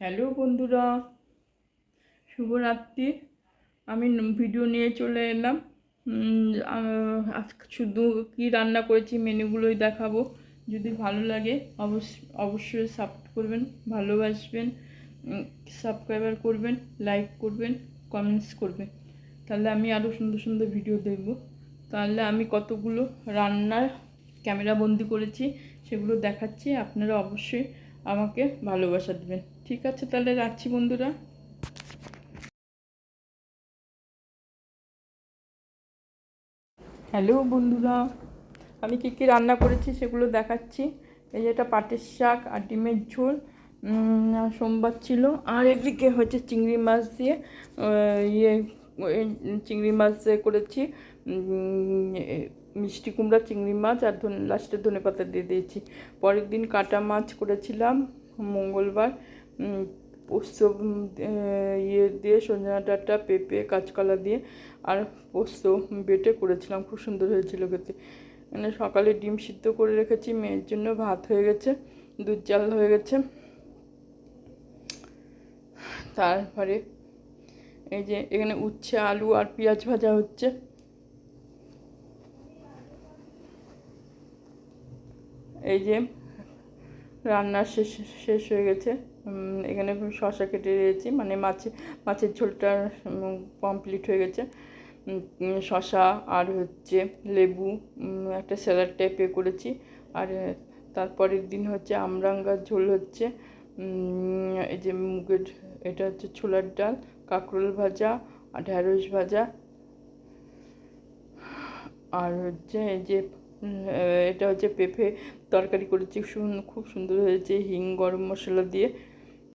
Hello বন্ধুরা, শুভরাত্রি। আমি ভিডিও নিয়ে চলে এলাম। আজকে শুধু কি রান্না করেছি মেনুগুলোই দেখাবো। যদি ভালো লাগে অবশ্যই সাপোর্ট করবেন, ভালোবাসবেন, সাবস্ক্রাইবার করবেন, লাইক করবেন, কমেন্টস করবেন। তাহলে আমি আরও সুন্দর সুন্দর ভিডিও দেখব। তাহলে আমি কতগুলো রান্নার ক্যামেরা বন্দি করেছি সেগুলো দেখাচ্ছি। আপনারা অবশ্যই আমাকে ভালোবাসা দেবেন। ঠিক আছে, তাহলে রাখছি বন্ধুরা। হ্যালো বন্ধুরা, আমি কী কী রান্না করেছি সেগুলো দেখাচ্ছি। এই যে এটা পাটের শাক আর ডিমের ঝোল, সোমবার ছিল। আর এদিকে হচ্ছে চিংড়ি মাছ দিয়ে ইয়ে চিংড়ি মাছ করেছি, মিষ্টি কুমড়া চিংড়ি মাছ আর লাস্টে ধনেপাতা দিয়ে দিয়েছি। পরের দিন কাটা মাছ করেছিলাম মঙ্গলবার, পোস্ত ইয়ে দিয়ে সজনা ডাঁটা, পেঁপে, কাঁচকলা দিয়ে আর পোস্ত বেটে করেছিলাম, খুব সুন্দর হয়েছিল খেতে। মানে সকালে ডিম সিদ্ধ করে রেখেছি, মেয়ের জন্য ভাত হয়ে গেছে, দুধ চাল হয়ে গেছে। তারপরে এই যে এখানে উচ্ছে, আলু আর পেঁয়াজ ভাজা হচ্ছে। এই যে রান্না শেষ হয়ে গেছে। এখানে শসা কেটে দিয়েছি, মানে মাছের ঝোলটা কমপ্লিট হয়ে গেছে। শসা আর হচ্ছে লেবু, একটা স্যালাড টাইপের করেছি। আর তারপরের দিন হচ্ছে আমরাঙ্গার ঝোল হচ্ছে, এই যে মুগের, এটা হচ্ছে ছোলার ডাল, কাঁকরোল ভাজা আর ঢ্যাঁড়স ভাজা। আর হচ্ছে এই যে এটা হচ্ছে পেঁপে তরকারি করেছি, খুব সুন্দর হয়েছে, হিং গরম মশলা দিয়ে